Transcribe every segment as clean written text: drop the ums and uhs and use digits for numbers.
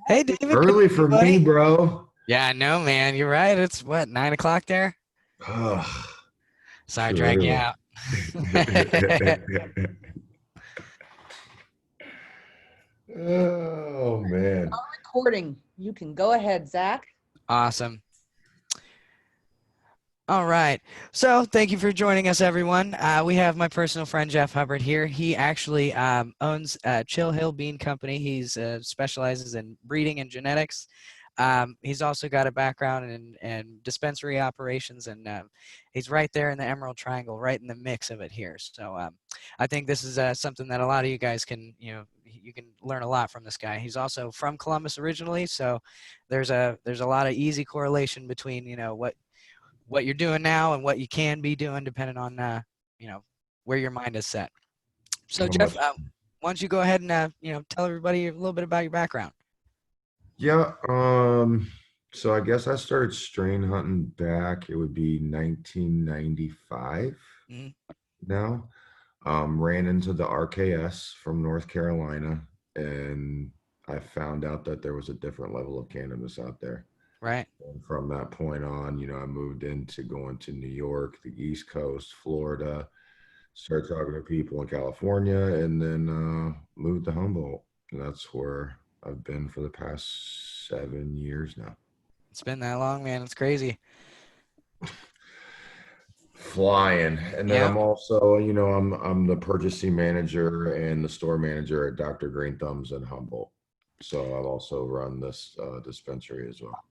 Hey, David. Good Early morning, for me, buddy. bro. Yeah, I know, man. You're right. It's what, 9 o'clock there? Ugh, Sorry, too drag you early. out. Oh man. Recording. You can go ahead, Zach. Awesome. All right. So thank you for joining us, everyone. We have my personal friend, Jeff Hubbard here. He actually owns Chill Hill Bean Company. He's specializes in breeding and genetics. He's also got a background in dispensary operations, and he's right there in the Emerald Triangle, right in the mix of it here. So I think this is something that a lot of you guys can, you can learn a lot from this guy. He's also from Columbus originally, so there's a lot of easy correlation between, what you're doing now and what you can be doing depending on, you know, where your mind is set. So How Jeff, much? why don't you go ahead and, tell everybody a little bit about your background. Yeah, so I guess I started strain hunting back, it would be 1995 Mhm. now. Ran into the RKS from North Carolina, and I found out that there was a different level of cannabis out there. Right. And from that point on, I moved into going to New York, the East Coast, Florida, started talking to people in California, and then moved to Humboldt. And that's where I've been for the past 7 years now. It's been that long, man. It's crazy. Flying. And then Yeah. I'm also, I'm the purchasing manager and the store manager at Dr. Green Thumbs in Humboldt. So I've also run this dispensary as well.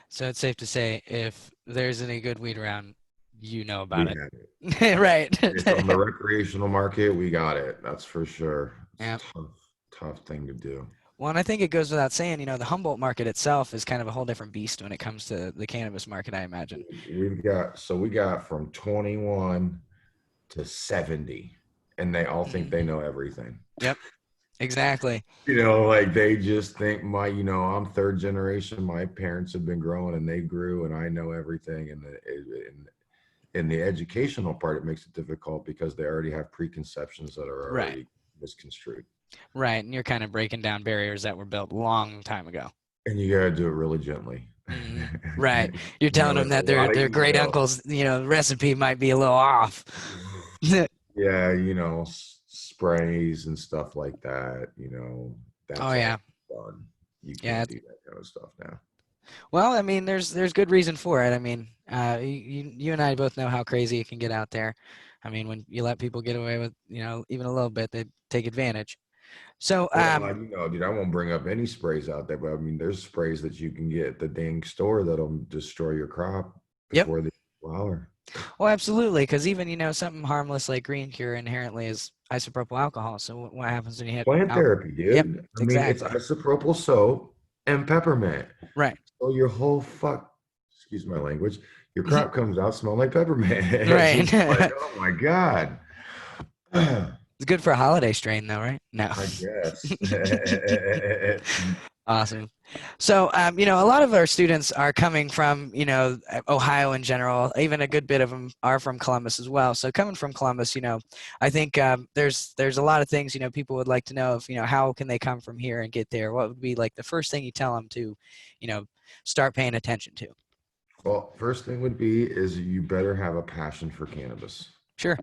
So it's safe to say if there's any good weed around, you know We about it. have it. Right. It's on the recreational market. We got it. That's for sure. It's Yeah. a tough thing to do. Well, and I think it goes without saying, the Humboldt market itself is kind of a whole different beast when it comes to the cannabis market, I imagine. We got from 21 to 70, and they all think Mhm. they know everything. Yep. Exactly. Like they just think I'm third generation. My parents have been growing and they grew, and I know everything. And in the educational part, it makes it difficult because they already have preconceptions that are Right. already misconstrued. Right. And you're kind of breaking down barriers that were built a long time ago. And you got to do it really gently. Right. You're telling them It's a that lot of their great ego. uncle's, recipe might be a little off. Yeah, sprays and stuff like that, Oh that's yeah. all done. You Yeah. can't do that kind of stuff now. Well, I mean, there's good reason for it. I mean, you and I both know how crazy it can get out there. I mean, when you let people get away with, even a little bit, they take advantage. So, Well, dude, I won't bring up any sprays out there, but I mean, there's sprays that you can get at the dang store that'll destroy your crop yep. before the flower. Well, absolutely, because even, something harmless like green cure inherently is isopropyl alcohol. So what happens when you hit Plant alcohol? therapy, Yep, dude. I mean, it's exactly. isopropyl soap and peppermint. Right. So your whole excuse my language, your crop comes out smelling like peppermint. It's Right. just like, oh my God. It's good for a holiday strain, though, right? No. I guess. Awesome. So, a lot of our students are coming from, Ohio in general. Even a good bit of them are from Columbus as well. So, coming from Columbus, I think there's a lot of things, people would like to know if, how can they come from here and get there? What would be like the first thing you tell them to, you know, start paying attention to? Well, first thing would be is you better have a passion for cannabis Sure.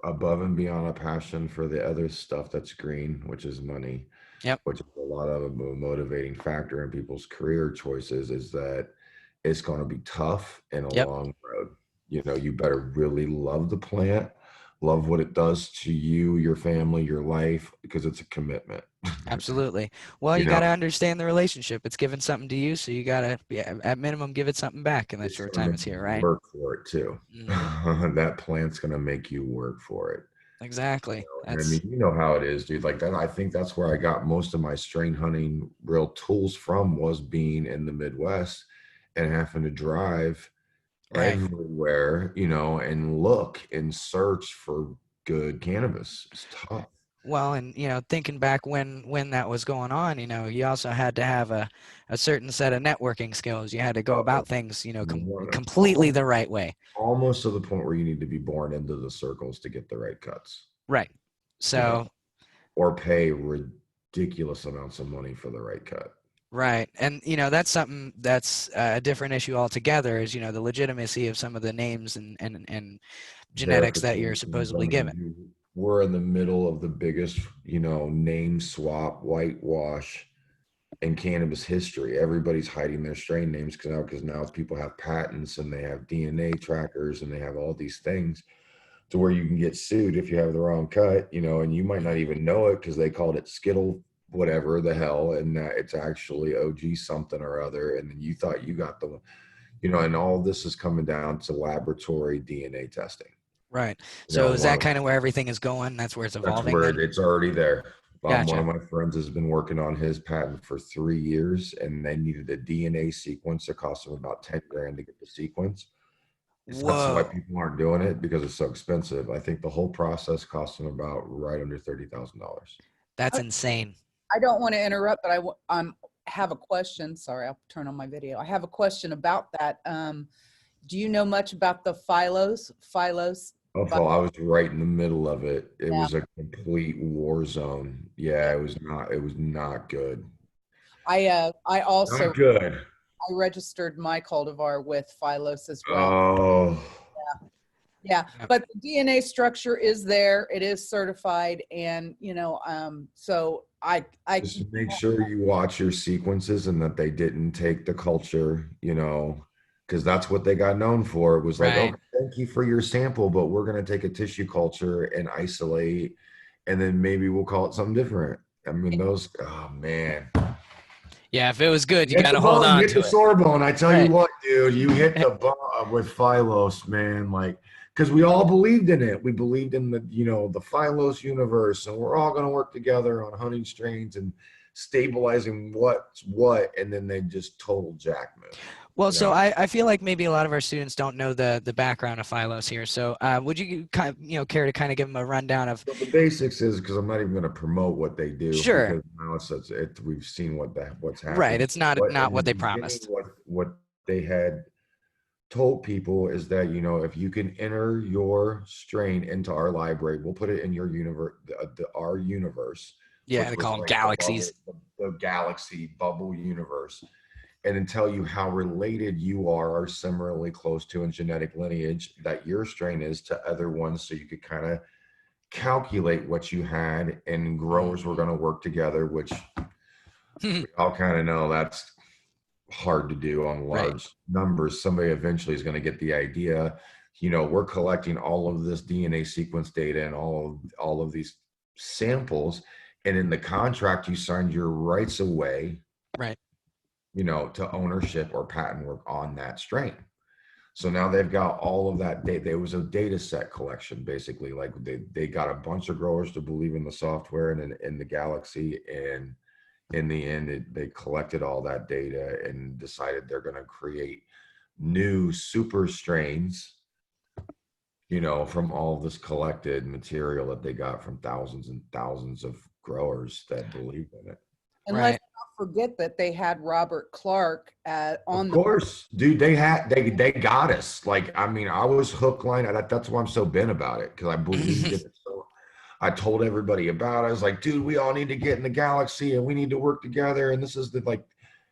above and beyond a passion for the other stuff that's green, which is money, Yep. which is a lot of a motivating factor in people's career choices is that it's going to be tough and a Yep. long road. You better really love the plant, love what it does to you, your family, your life, because it's a commitment. Absolutely. Well, you you got know, to understand the relationship. It's giving something to you, so you got to, at minimum, give it something back in that it's short going to time make it's you here, right? work for it too. Hmm. That plant's going to make you work for it. Exactly. And I mean, That's you know how it is, dude. Like that, I think that's where I got most of my strain hunting real tools from was being in the Midwest and having to drive right. everywhere, and look and search for good cannabis. It's tough. Well, and thinking back when that was going on, you also had to have a certain set of networking skills. You had to go Uh, about things, completely almost, the right way. almost to the point where you need to be born into the circles to get the right cuts, Right. you know, So, or pay ridiculous amounts of money for the right cut. Right. And, that's something that's a different issue altogether is, the legitimacy of some of the names and genetics that you're Verifications. I supposedly given. mean, we're in the middle of the biggest, name swap, whitewash in cannabis history. Everybody's hiding their strain names because now people have patents and they have DNA trackers and they have all these things to where you can get sued if you have the wrong cut, and you might not even know it because they called it Skittle, whatever the hell, and that it's actually OG something or other, and then you thought you got the, and all this is coming down to laboratory DNA testing. Right. You know, So is one that of kind of where everything is going? That's where it's That's evolving where then? it's already there. One Gotcha. of my friends has been working on his patent for 3 years, and they needed a DNA sequence. It cost them about 10 grand to get the sequence. So that's why Whoa. people aren't doing it, because it's so expensive. I think the whole process cost them about right under $30,000. That's insane. I don't want to interrupt, but have a question. Sorry, I'll turn on my video. I have a question about that. Do you know much about the phylos? Oh, well, I was right in the middle of it. It Yeah. was a complete war zone. Yeah, it was not good. I also Not good. I registered my cultivar with phylos as well. Oh, Yeah, Yep. but the DNA structure is there. It is certified, and so I just make sure you watch your sequences and that they didn't take the culture, because that's what they got known for. It was like, Right. okay, thank you for your sample, but we're going to take a tissue culture and isolate, and then maybe we'll call it something different. I mean, oh man. Yeah, if it was good, you Hit got the to hold bone, on hit to the it. sore bone. I tell you Right. what, dude, you hit the bone with Phylos, man. Like, because we all believed in it. We believed in the Phylos universe, and we're all going to work together on hunting strains and stabilizing what's what. And then they just total jack move. Well, so I feel like maybe a lot of our students don't know the background of Phylos here. So would you care to kind of give them a rundown of? So the basics is, because I'm not even going to promote what they do, Sure. because now we've seen what's happened. Right. It's not In what the they beginning, promised. what they had told people is that, if you can enter your strain into our library, we'll put it in your universe, our universe, Yeah, which they was call them like galaxies. the galaxy bubble universe, and then tell you how related you are or similarly close to in genetic lineage that your strain is to other ones, so you could kind of calculate what you had, and growers were going to work together, which we all kind of know that's hard to do on large numbers. Somebody eventually is going to get the idea. We're collecting all of this DNA sequence data and all of these samples, and in the contract you signed your rights away, Right. to ownership or patent work on that strain. So now they've got all of that data. There was a data set collection, basically. Like they got a bunch of growers to believe in the software and in the galaxy, and in the end, they collected all that data and decided they're going to create new super strains, from all this collected material that they got from thousands and thousands of growers that believed in it. and let's not forget that they had Robert Clark on Of course, dude, they got us. Like, I mean, I was hook, line. That's why I'm so bent about it, because I believed in it. So I told everybody about it. I was like, dude, we all need to get in the galaxy and we need to work together. And this is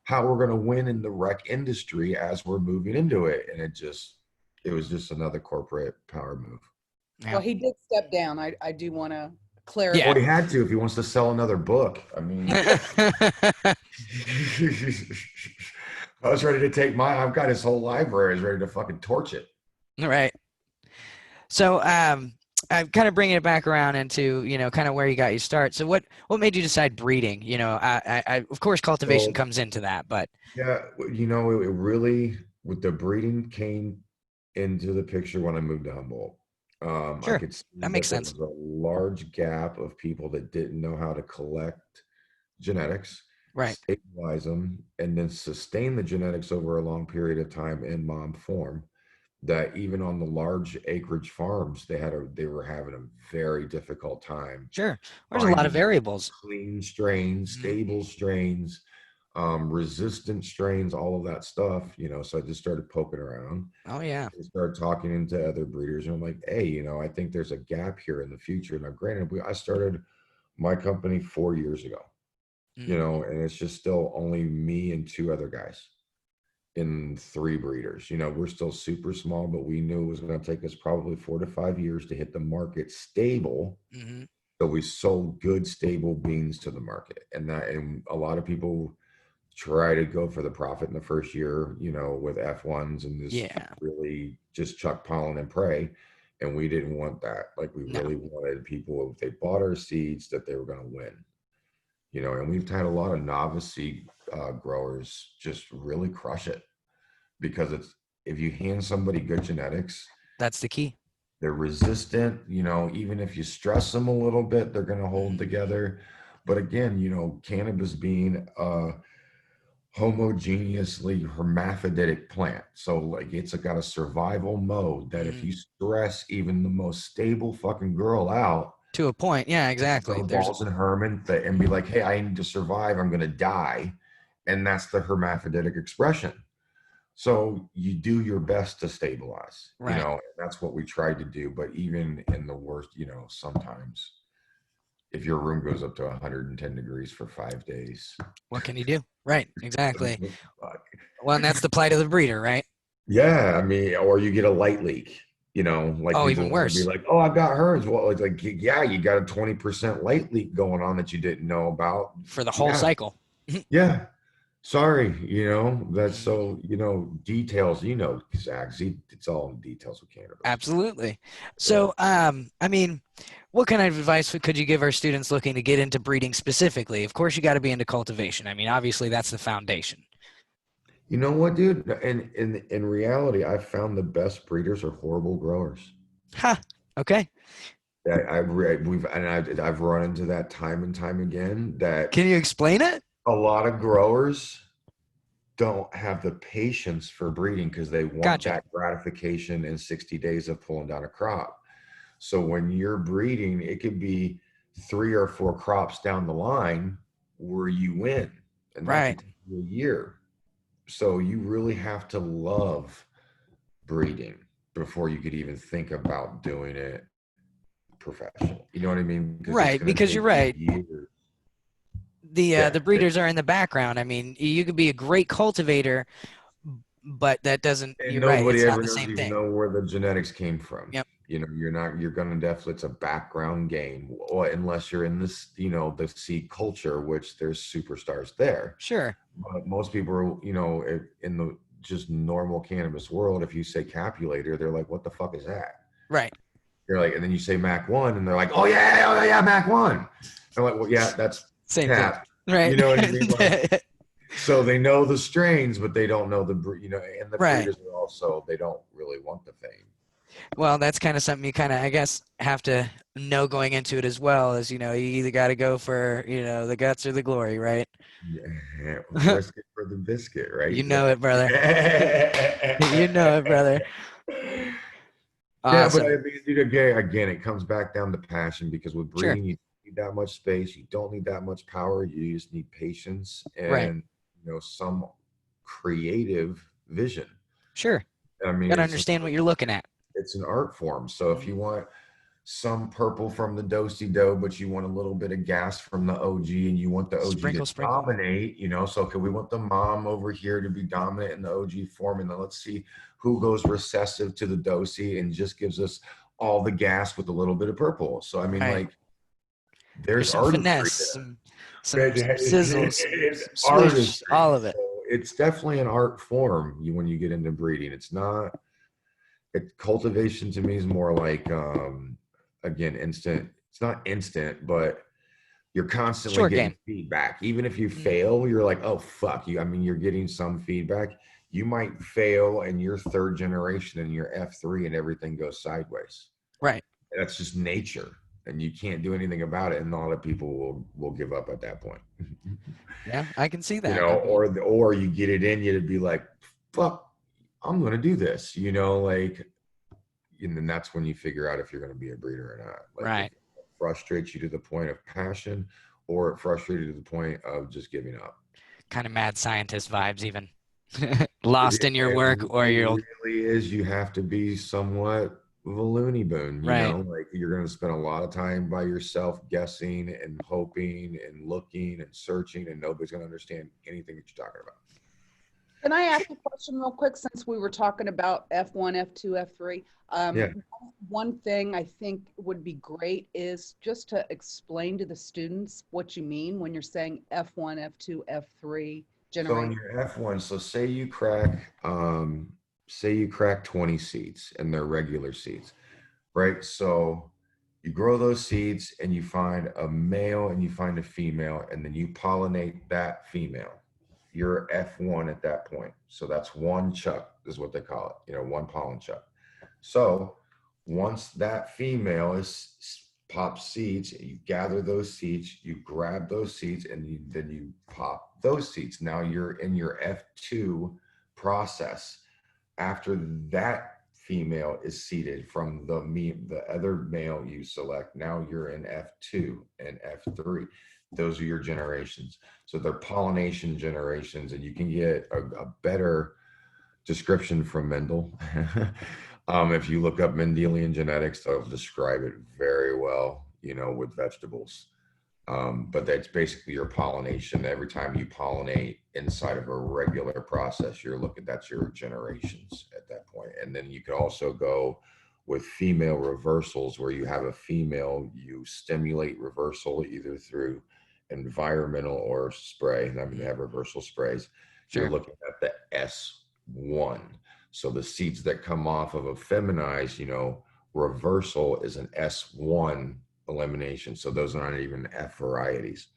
how we're going to win in the rec industry as we're moving into it. And it was just another corporate power move. Yeah. Well, he did step down. I do want to clarify. Yeah. Well, he had to if he wants to sell another book. I mean, I was ready to take I've got his whole library. I was ready to fucking torch it. Right. So I'm kind of bringing it back around into, kind of where you got your start. So what made you decide breeding? I of course, cultivation comes into that, but. Yeah, it really, with the breeding, came into the picture when I moved to Humboldt. Sure. I could see That makes sense. there was a large gap of people that didn't know how to collect genetics, Right. stabilize them, and then sustain the genetics over a long period of time in mom form. That even on the large acreage farms, they were having a very difficult time. Sure. There's a lot of finding variables. clean strains, stable strains, resistant strains, all of that stuff, so I just started poking around. Oh yeah. I started talking into other breeders, and I'm like, hey, I think there's a gap here in the future. Now, granted, I started my company 4 years ago. you know, and it's just still only me and 2 other guys in 3 breeders. You know, we're still super small, but we knew it was going to take us probably 4 to 5 years to hit the market stable. Mm-hmm. So we sold good, stable beans to the market. And a lot of people try to go for the profit in the first year, you know, with F1s and just Yeah. really just chuck pollen and pray. And we didn't want that. Like, we No. really wanted people, if they bought our seeds, that they were going to win. You know, and we've had a lot of novice seed growers just really crush it, because it's, if you hand somebody good genetics, That's the key. they're resistant. You know, even if you stress them a little bit, they're going to hold together. But again, you know, cannabis being a homogeneously hermaphroditic plant, so like it's got a survival mode that if you stress even the most stable fucking girl out, to a point, yeah, exactly. the balls in Herman, and be like, hey, I need to survive, I'm going to die. And that's the hermaphroditic expression. So you do your best to stabilize, Right. you know, and that's what we tried to do. But even in the worst, you know, sometimes if your room goes up to 110 degrees for 5 days, what can you do? Right, exactly. Well, and that's the plight of the breeder, right? Yeah, I mean, or you get a light leak, you know, like Oh, people even want to be worse. like, oh, I got hers. Well, it's like, yeah, you got a 20% light leak going on that you didn't know about. For the whole cycle. Yeah. Sorry, you know, that's so, you know, details, you know, Zach, it's all in details with cannabis. Absolutely. So, I mean, what kind of advice could you give our students looking to get into breeding specifically? Of course, you got to be into cultivation. I mean, obviously, that's the foundation. You know what, dude? In reality, I've found the best breeders are horrible growers. Ha. Okay. I've run into that time and time again, that Can you explain it? a lot of growers don't have the patience for breeding because they want Gotcha. that gratification in 60 days of pulling down a crop. So when you're breeding, it could be 3 or 4 crops down the line where you win, and that Right. could take you a year. So you really have to love breeding before you could even think about doing it professional. You know what I mean? Right, because you're right. Years. The breeders are in the background. I mean, you could be a great cultivator, but that doesn't. And You're right. nobody It's not ever the knows same even thing. know where the genetics came from. Yep. You know, you're gonna definitely, it's a background game, or unless you're in this, you know, the seed culture, which there's superstars there. Sure. But most people are, you know, in the just normal cannabis world, if you say capulator, they're like, what the fuck is that? Right. You're like, and then you say Mac 1, and they're like, oh yeah, Mac 1. I'm like, well, yeah, that's Same cap. thing. Right. You know what I mean? Like, so they know the strains, but they don't know you know, and the breeders are also, they don't really want the fame. Well, that's kind of something you kind of, I guess, have to know going into it as well, as, you know, you either got to go for, you know, the guts or the glory, right? Yeah, risk it for the biscuit, right? You know it, brother. You know it, brother. Yeah, Awesome. but I mean, dude, again, it comes back down to passion, because with breeding, you don't need that much space, you don't need that much power, you just need patience and, you know, some creative vision. Sure. I mean, You gotta understand what you're looking at. It's an art form. So if you want some purple from the do-si-do, but you want a little bit of gas from the OG, and you want the OG Sprinkle. dominate, you know, so okay, we want the mom over here to be dominant in the OG form, and then let's see who goes recessive to the do-si and just gives us all the gas with a little bit of purple. So I mean, like, there's some finesse, some sizzles, swish, all of it. So it's definitely an art form when you get into breeding. It's not, cultivation to me is more like, again, instant. It's not instant, but you're constantly getting feedback. Even if you fail, you're like, oh fuck you. I mean, you're getting some feedback. You might fail in your 3rd generation and your F3 and everything goes sideways. Right. That's just nature, and you can't do anything about it. And a lot of people will give up at that point. Yeah, I can see that. You know, or you get it in you to be like, fuck, I'm going to do this, you know, like, and then that's when you figure out if you're going to be a breeder or not. Like, right. It frustrates you to the point of passion, or it frustrates you to the point of just giving up. Kind of mad scientist vibes, even. Lost in your work, or you'll. It really is. You have to be somewhat of a looney bin, you Right. know, like you're going to spend a lot of time by yourself guessing and hoping and looking and searching, and nobody's going to understand anything that you're talking about. Can I ask a question real quick since we were talking about F1, F2, F3? Yeah. One thing I think would be great is just to explain to the students what you mean when you're saying F1, F2, F3 So in generation. your F1, so say you crack 20 seeds and they're regular seeds, right? So you grow those seeds and you find a male and you find a female, and then you pollinate that female. You're F1 at that point. So that's one chuck is what they call it, you know, one pollen chuck. So once that female is pops seeds, you gather those seeds, you grab those seeds, and then you pop those seeds. Now you're in your F2 process. After that female is seeded from the other male you select, now you're in F2 and F3. Those are your generations. So they're pollination generations, and you can get a better description from Mendel. If you look up Mendelian genetics, they'll describe it very well, you know, with vegetables. But that's basically your pollination. Every time you pollinate inside of a regular process, that's your generations at that point. And then you could also go with female reversals, where you have a female, you stimulate reversal either through environmental or spray. And I mean, they have reversal sprays. Sure. You're looking at the S1. So the seeds that come off of a feminized, you know, reversal is an S1 elimination. So those are not even F varieties.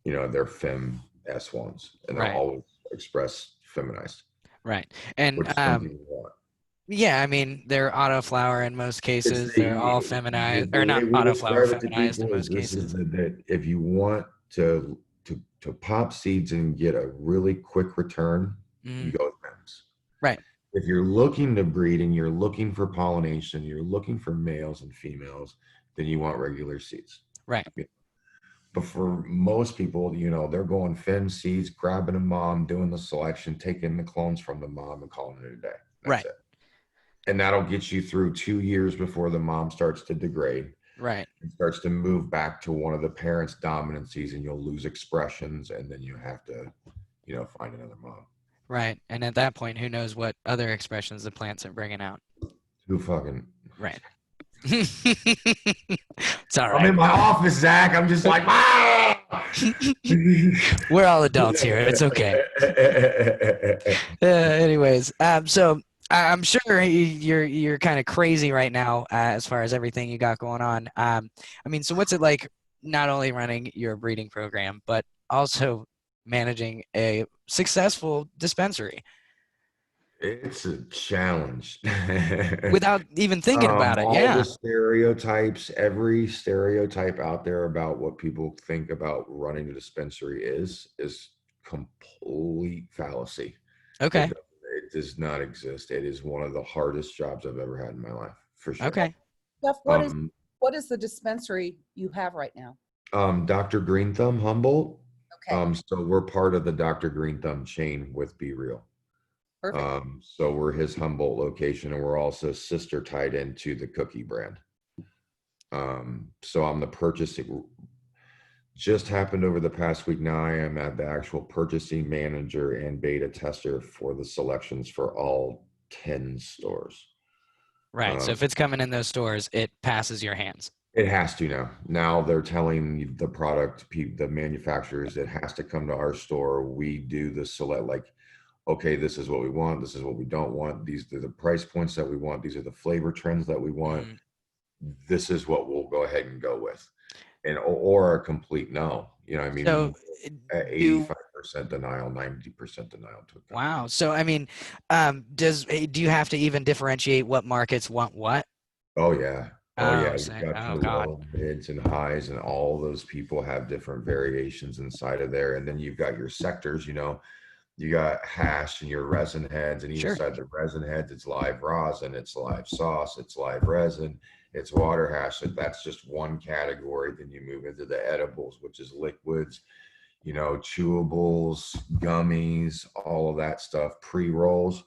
You know, they're fem S1s, and they'll Right. always express feminized, Right. And which some people want. yeah, I mean, they're autoflower in most cases. They're all feminized, The or way not we autoflower, describe it to feminized in people is most this is cases. that if you want to pop seeds and get a really quick return, you go with fems. Right. If you're looking to breed and you're looking for pollination, you're looking for males and females, then you want regular seeds. Right. But for most people, you know, they're going fem seeds, grabbing a mom, doing the selection, taking the clones from the mom and calling it a day. That's Right. it. And that'll get you through 2 years before the mom starts to degrade. Right. It starts to move back to one of the parents' dominancies, and you'll lose expressions, and then you have to, you know, find another mom. Right. And at that point, who knows what other expressions the plants are bringing out. Who fucking... Right. It's all right. I'm in my office, Zach. I'm just like, ah! We're all adults here. It's okay. Anyways, so I'm sure you're kind of crazy right now as far as everything you got going on. I mean, so what's it like not only running your breeding program, but also managing a successful dispensary? It's a challenge. Without even thinking about it. All Yeah. the stereotypes, every stereotype out there about what people think about running a dispensary is complete fallacy. Okay. It does not exist. It is one of the hardest jobs I've ever had in my life, for sure. Okay. Jeff, what is the dispensary you have right now? Dr. Green Thumb Humboldt. Okay. So we're part of the Dr. Green Thumb chain with Be Real. Perfect. So we're his Humboldt location, and we're also sister tied into the Cookie brand. So I'm the purchasing. Just happened over the past week. Now I am at the actual purchasing manager and beta tester for the selections for all 10 stores. Right. So if it's coming in those stores, it passes your hands. It has to now. Now they're telling the product, the manufacturers, it has to come to our store. We do the select, like, okay, this is what we want. This is what we don't want. These are the price points that we want. These are the flavor trends that we want. This is what we'll go ahead and go with. And or a complete no. You know what I mean? So 85% denial, 90% denial. Wow. So, I mean, do you have to even differentiate what markets want what? Oh, yeah. Oh, yeah. So, You've got your low, mids, and highs, and all those people have different variations inside of there. And then you've got your sectors, you know. You got hash and your resin heads, and inside the resin heads, it's live rosin, it's live sauce, it's live resin, it's water hash. So that's just one category. Then you move into the edibles, which is liquids, you know, chewables, gummies, all of that stuff, pre-rolls.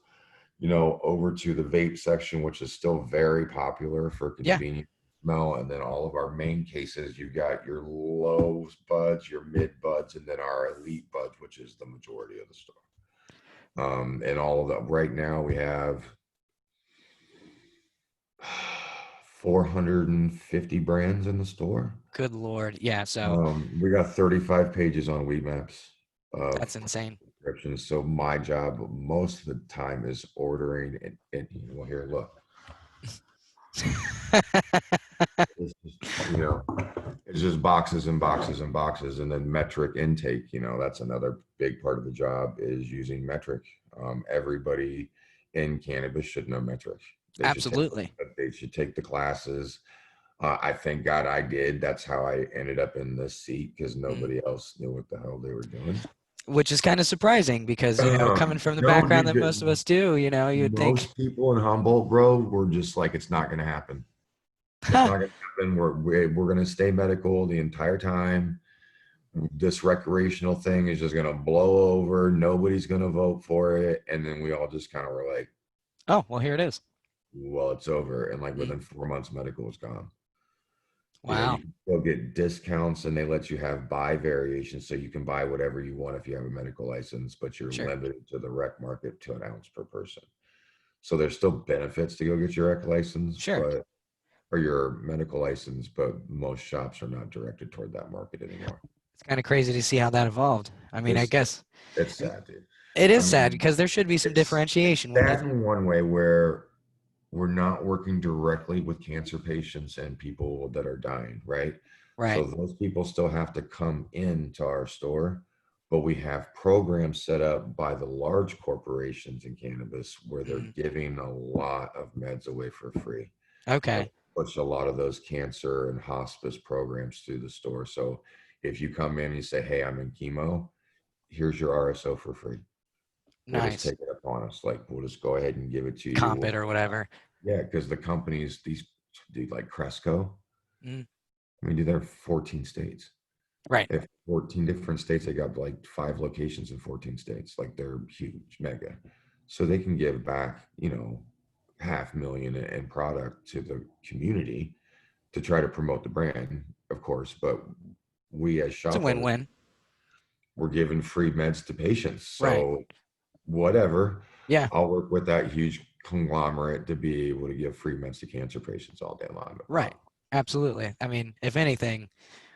over to the vape section, which is still very popular for Yeah. convenience smell. And then all of our main cases, you got your low buds, your mid buds, and then our elite buds, which is the majority of the store. And all of that right now we have 450 brands in the store. Good Lord. Yeah. So We got 35 pages on Weed Maps of that's insane. descriptions. So my job most of the time is ordering and well, here, look. It's just, it's just boxes and boxes and boxes, and then metric intake. That's another big part of the job is using metric. Everybody in cannabis should know metric. Absolutely. They should take the classes. I thank God I did. That's how I ended up in this seat because nobody else knew what the hell they were doing. Which is kind of surprising because, coming from the background that most of us do, you'd think. Most people in Humboldt, bro, were just like, it's not going to happen. It's not going to happen. We're going to stay medical the entire time. This recreational thing is just going to blow over. Nobody's going to vote for it. And then we all just kind of were like, oh, well, here it is. Well, it's over. And like within 4 months, medical was gone. Wow. You can still get discounts and they let you have buy variations. So you can buy whatever you want if you have a medical license, but you're limited to the rec market to an ounce per person. So there's still benefits to go get your rec license, or your medical license, but most shops are not directed toward that market anymore. It's kind of crazy to see how that evolved. I mean, I guess it's sad, dude. It is sad because there should be some differentiation. Sad in one way where we're not working directly with cancer patients and people that are dying, right? Right. So those people still have to come into our store, but we have programs set up by the large corporations in cannabis where they're giving a lot of meds away for free. Okay. Push a lot of those cancer and hospice programs through the store. So if you come in and you say, hey, I'm in chemo, here's your RSO for free. We'll Nice. just take it upon us. Like, we'll just go ahead and give it to you. Comp it or whatever. Yeah, because the companies, these dude like Cresco, I mean, dude, they're 14 states. Right. They have 14 different states. They got like 5 locations in 14 states. Like, they're huge, mega. So they can give back, $500,000 in product to the community to try to promote the brand, of course. But we as shoppers, it's a win-win. We're giving free meds to patients. So whatever. Yeah. I'll work with that huge conglomerate to be able to give free meds to cancer patients all day long. Right. Absolutely. I mean, if anything,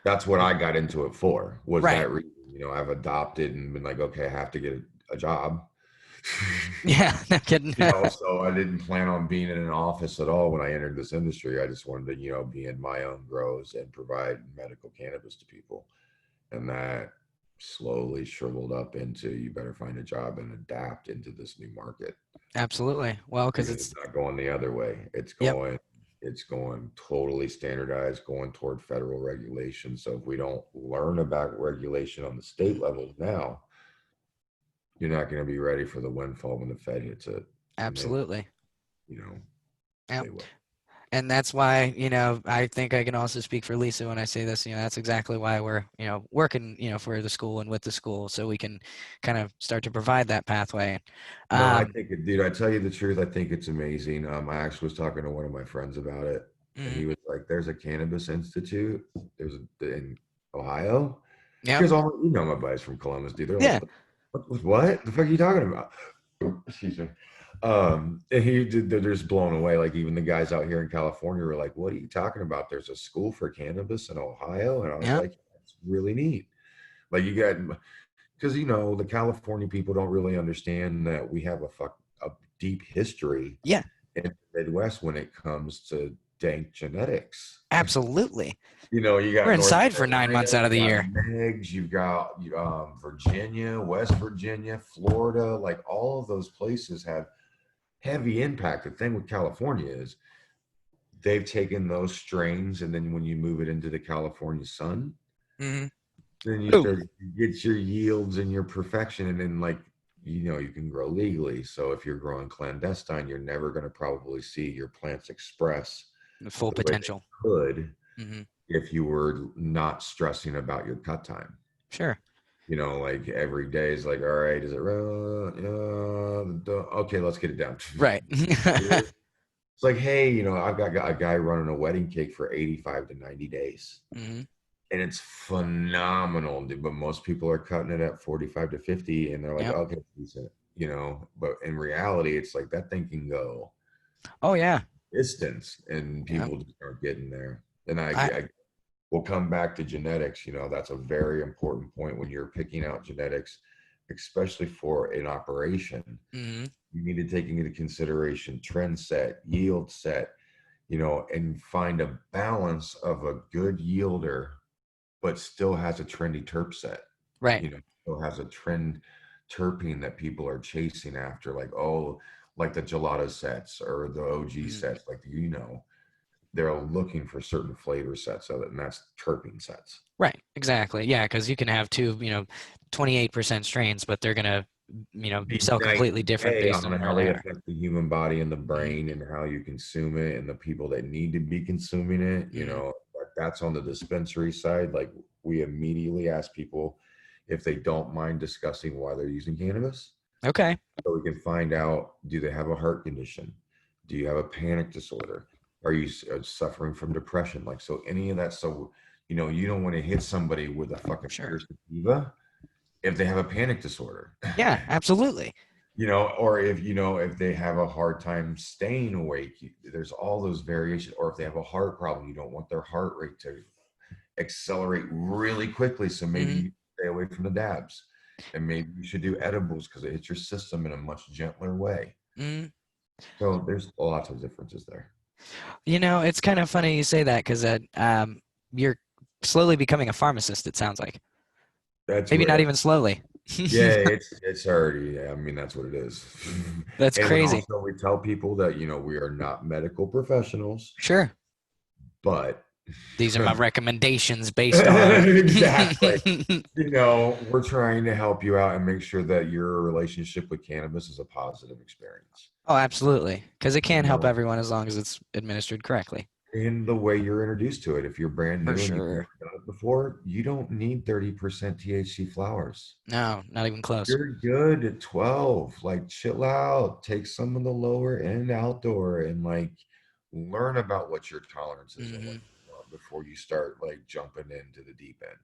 that's what I got into it for, was that reason. I've adopted and been like, okay, I have to get a job. Yeah, no kidding. So I didn't plan on being in an office at all when I entered this industry. I just wanted to, be in my own grows and provide medical cannabis to people. And that slowly shriveled up into, you better find a job and adapt into this new market. Absolutely. Well, because it's not going the other way. It's going totally standardized, going toward federal regulation. So if we don't learn about regulation on the state level now, you're not going to be ready for the windfall when the Fed hits it. Absolutely. They will. And that's why, I think I can also speak for Lisa when I say this, that's exactly why we're, working, for the school and with the school, so we can kind of start to provide that pathway. I think dude, I tell you the truth, I think it's amazing. I actually was talking to one of my friends about it, and he was like, there's a cannabis institute. In Ohio. Yeah. Because my buddies from Columbus, dude. They're like, what the fuck are you talking about? Excuse me. And they're just blown away. Like, even the guys out here in California were like, what are you talking about? There's a school for cannabis in Ohio. And I was like, that's really neat. Like, you got, because, the California people don't really understand that we have a deep history in the Midwest when it comes to dank genetics. Absolutely. You got we're inside for 9 months out of the year. You've got Virginia, West Virginia, Florida, like all of those places have heavy impact. The thing with California is they've taken those strains, and then when you move it into the California sun, then you start to get your yields and your perfection, and then you can grow legally. So if you're growing clandestine, you're never going to probably see your plants express the full potential. If you were not stressing about your cut time. Sure. Every day is like, all right, is it okay, let's get it down. Right. It's like, hey, I've got a guy running a wedding cake for 85 to 90 days. Hmm. And it's phenomenal, dude, but most people are cutting it at 45 to 50 and they're like, Yep. okay, decent, but in reality, it's like that thing can go Oh yeah. distance and Yeah. people just aren't getting there. And I I will come back to genetics. That's a very important point when you're picking out genetics, especially for an operation. hmm You need to take into consideration trend set, yield set, and find a balance of a good yielder but still has a trendy terp set, Right. Still has a trend terpene that people are chasing after, like the gelato sets or the OG Mhm. sets, they're looking for certain flavor sets of it, and that's terpene sets. Right. Exactly. Yeah, because you can have two, 28% strains, but they're gonna, Be sell night completely and different day based on on where how they they are. affect the human body and the Hmm. brain and how you consume it and the people that need to be consuming it. Hmm. Like that's on the dispensary side. Like we immediately ask people if they don't mind discussing why they're using cannabis. Okay. So we can find out, do they have a heart condition? Do you have a panic disorder? Are you suffering from depression? Like, so any of that. So, you don't want to hit somebody with a fucking Sure. pure sativa if they have a panic disorder. Yeah. Absolutely. Or if they have a hard time staying awake, there's all those variations. Or if they have a heart problem, you don't want their heart rate to accelerate really quickly. So maybe Hmm. you stay away from the dabs, and maybe you should do edibles because it hits your system in a much gentler way. Hmm. So there's lots of differences there. It's kind of funny you say that because you're slowly becoming a pharmacist. It sounds like That's maybe not where, even slowly. yeah, it's already. I mean, that's what it is. That's And we crazy. also we tell people that we are not medical professionals, Sure. but These are my recommendations based on. exactly. We're trying to help you out and make sure that your relationship with cannabis is a positive experience. Oh, absolutely. Because it can You help know, everyone as long as it's administered correctly. in the way you're introduced to it. If you're brand For new and you've sure. never done it before, you don't need 30% THC flowers. No, not even close. You're good at 12. Like, chill out, take some of the lower end outdoor and learn about what your tolerance is and what Hmm. you want before you start jumping into the deep end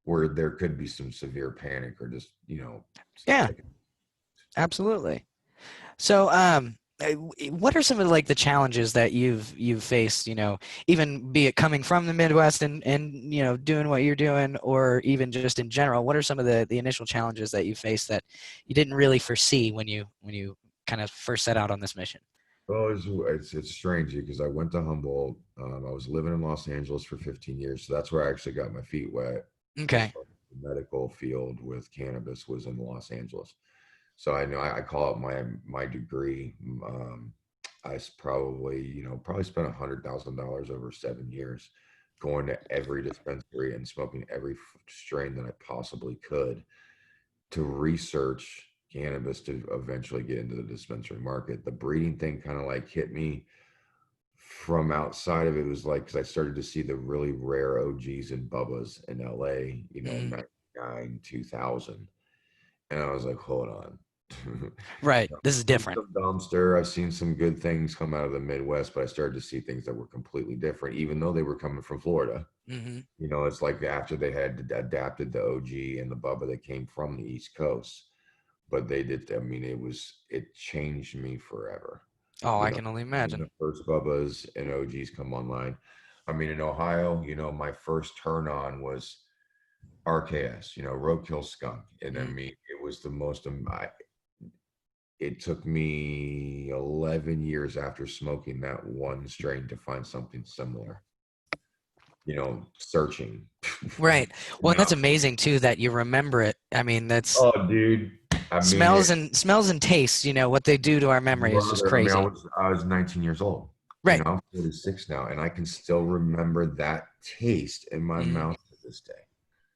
where there could be some severe panic or just, Yeah, take it. absolutely. So, what are some of the challenges that you've faced? Even be it coming from the Midwest and doing what you're doing, or even just in general. What are some of the initial challenges that you faced that you didn't really foresee when you kind of first set out on this mission? Well, it's strange because I went to Humboldt. I was living in Los Angeles for 15 years. So that's where I actually got my feet wet as Okay. far as the medical field with cannabis was in Los Angeles. So I know I call it my degree. Probably spent $100,000 over 7 years going to every dispensary and smoking every strain that I possibly could to research cannabis to eventually get into the dispensary market. The breeding thing kind of hit me from outside of it. It was because I started to see the really rare OGs and Bubbas in LA, Mm, 99, 2000. And I was like, hold on. right. I've This is seen different. some dumpster. I've seen some good things come out of the Midwest, but I started to see things that were completely different, even though they were coming from Florida. Hmm. It's like after they had adapted the OG and the Bubba that came from the East Coast, but they did. I mean, it changed me forever. Oh, I You know, can only when imagine. the first Bubbas and OGs come online. I mean, in Ohio, my first turn on was RKS, Roadkill Skunk, and I Mm, mean, it was the most. It took me 11 years after smoking that one strain to find something similar. Searching. right. you Well, and that's know, amazing too that you remember it. I mean, that's oh, dude. I mean, smells and tastes. What they do to our memory is just brother. I mean, crazy. I was 19 years old. Right. I'm 46 now, and I can still remember that taste in my Hmm. mouth to this day.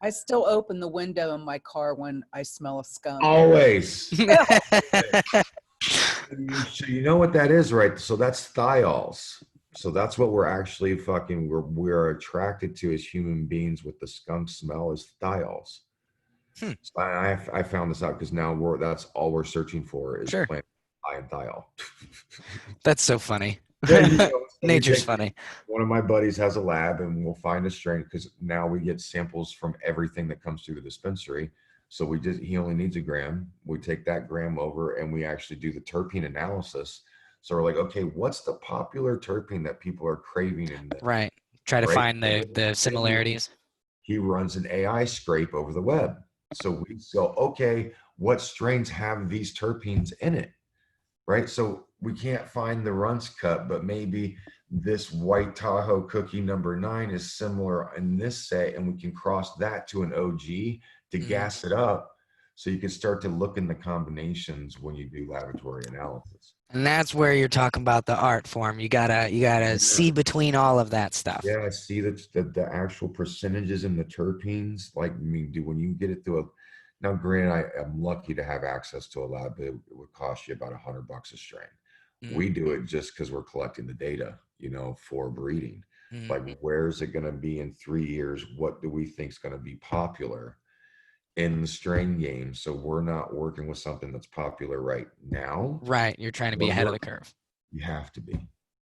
I still open the window in my car when I smell a skunk. Always. So you know what that is, right? So that's thiols. So that's what we're actually we're attracted to as human beings with the skunk smell is thiols. Hmm. So I found this out because now that's all we're searching for is Sure. plant and thiol. That's so funny. Yeah, so we Nature's take funny. one of my buddies has a lab and we'll find a strain because now we get samples from everything that comes through the dispensary. So he only needs a gram. We take that gram over and we actually do the terpene analysis. So we're like, okay, what's the popular terpene that people are craving in this, Right. Try to right? find the similarities. He runs an AI scrape over the web. So we go, okay, what strains have these terpenes in it? Right. So we can't find the runts cut, but maybe this white Tahoe cookie #9 is similar in this set, and we can cross that to an OG to gas it up. So you can start to look in the combinations when you do laboratory analysis. And that's where you're talking about the art form. You gotta see between all of that stuff. Yeah, see the actual percentages in the terpenes. Like, I mean, when you get it through a now, granted, I'm lucky to have access to a lab, but it would cost you about $100 a strain. We do it just because we're collecting the data, for breeding. Like, where's it going to be in 3 years? What do we think is going to be popular in the strain game? So we're not working with something that's popular right now. Right. You're trying to be ahead of the curve. You have to be,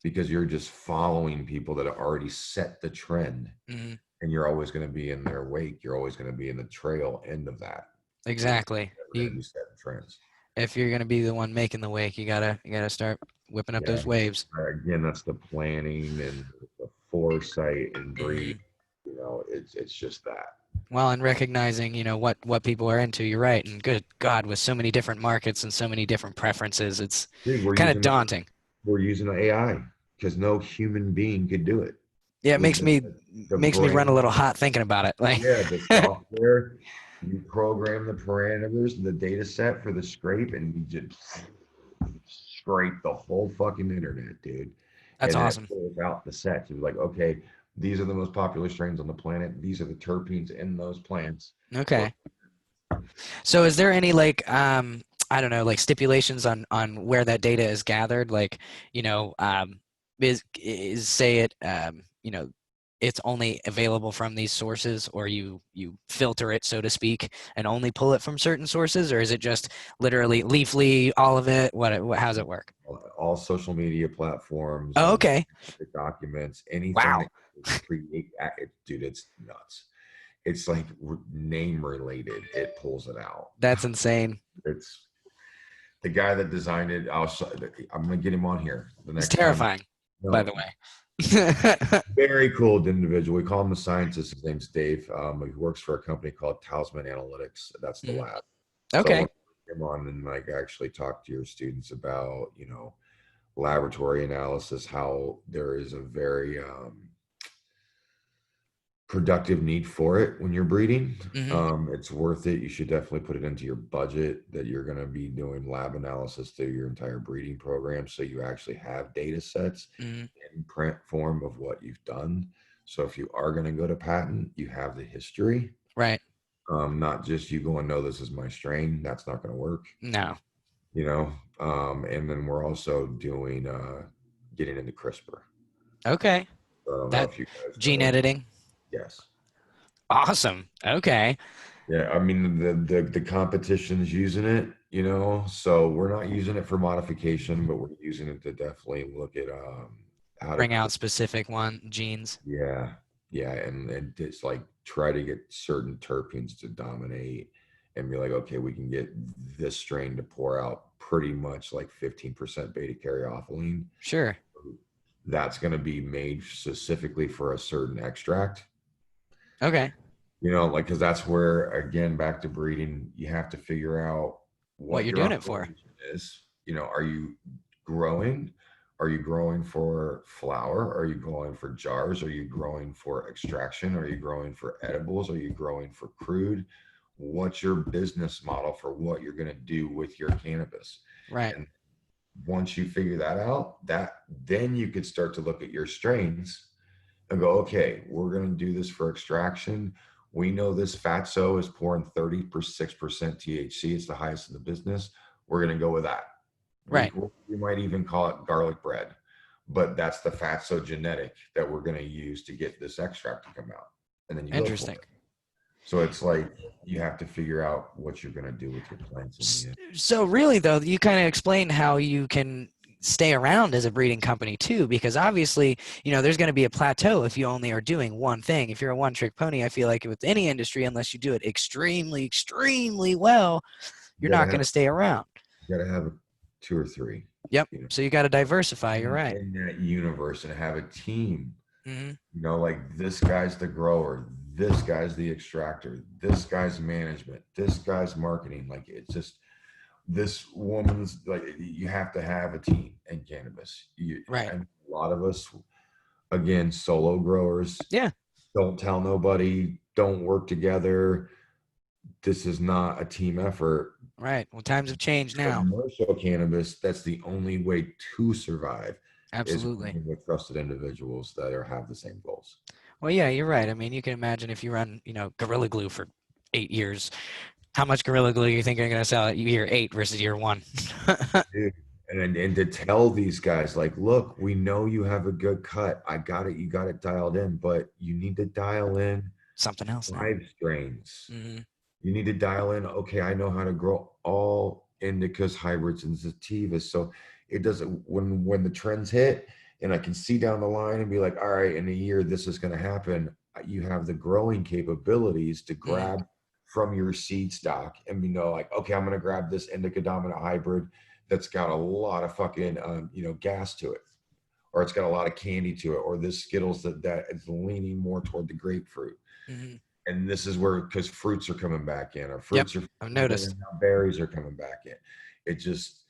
because you're just following people that have already set the trend, and you're always going to be in their wake. You're always going to be in the trail end of that. Exactly. You set the trends. If you're gonna be the one making the wake, you gotta start whipping up those waves. Again, that's the planning and the foresight and breed. It's just that. Well, and recognizing, what people are into. You're right. And good God, with so many different markets and so many different preferences, it's kind of daunting. We're using AI because no human being could do it. Yeah, it makes me run a little hot thinking about it. Like, yeah, the software. You program the parameters, the data set for the scrape, and you just scrape the whole fucking internet, dude. That's awesome. Without the sets, you're like, okay, these are the most popular strains on the planet. These are the terpenes in those plants. Okay. So is there any I don't know, like stipulations on where that data is gathered? Like, is say it, it's only available from these sources, or you filter it, so to speak, and only pull it from certain sources, or is it just literally Leafly, all of it? How's it work? All social media platforms. Oh, okay. The documents, anything. Wow. That create, dude, it's nuts. It's like name related. It pulls it out. That's insane. It's the guy that designed it. I'm gonna get him on here. It's terrifying, by the way. Very cool individual. We call him a scientist. His name's Dave. He works for a company called Talisman Analytics. That's the lab. Okay. So him on and actually talk to your students about laboratory analysis, how there is a very productive need for it when you're breeding. It's worth it. You should definitely put it into your budget that you're going to be doing lab analysis through your entire breeding program, so you actually have data sets in print form of what you've done. So if you are going to go to patent, you have the history, right? Not just you going, no, this is my strain. That's not going to work. No. And then we're also doing getting into CRISPR. Okay. That gene editing. Yes. Awesome. Okay. Yeah, I mean the competition's using it, so we're not using it for modification, but we're using it to definitely look at how bring out specific genes. Yeah, and it's like try to get certain terpenes to dominate and be like, okay, we can get this strain to pour out pretty much like 15% beta caryophyllene. Sure. That's going to be made specifically for a certain extract. Okay. Because that's where, again, back to breeding, you have to figure out what you're doing it for. Is, are you growing? Are you growing for flower? Are you growing for jars? Are you growing for extraction? Are you growing for edibles? Are you growing for crude? What's your business model for what you're going to do with your cannabis? Right. And once you figure that out, then you could start to look at your strains and go, okay, we're going to do this for extraction. We know this fatso is pouring 36% THC. It's the highest in the business. We're going to go with that. Right. We might even call it garlic bread, but that's the fatso genetic that we're going to use to get this extract to come out. And then you interesting. So it's like you have to figure out what you're going to do with your plants in the end. So really, though, you kind of explained how you can stay around as a breeding company too, because obviously, there's going to be a plateau if you only are doing one thing. If you're a one-trick pony, I feel like with any industry, unless you do it extremely, extremely well, you're not going to stay around. You got to have two or three. Yep. So you got to diversify. You're right. In that universe and have a team. Mm-hmm. Like this guy's the grower, this guy's the extractor, this guy's management, this guy's marketing. Like it's just this woman's like you have to have a team in cannabis. Right. And a lot of us, again, solo growers. Yeah. Don't tell nobody. Don't work together. This is not a team effort. Right. Well, times have changed now. Commercial cannabis, that's the only way to survive. Absolutely. Is with trusted individuals that have the same goals. Well, yeah, you're right. I mean, you can imagine if you run, Gorilla Glue for 8 years, how much Gorilla Glue you think you're going to sell at year 8 versus year 1? Dude, and to tell these guys, like, look, we know you have a good cut. I got it. You got it dialed in, but you need to dial in something else. 5 strains. Mm-hmm. You need to dial in. Okay, I know how to grow all indicas, hybrids, and sativas. So it doesn't when the trends hit, and I can see down the line and be like, all right, in a year this is going to happen. You have the growing capabilities to grab from your seed stock and like, okay, I'm going to grab this indica dominant hybrid that's got a lot of fucking gas to it, or it's got a lot of candy to it, or this Skittles that is leaning more toward the grapefruit. Mm-hmm. And this is where, because fruits are coming back in, or fruits I've noticed berries are coming back in. It just,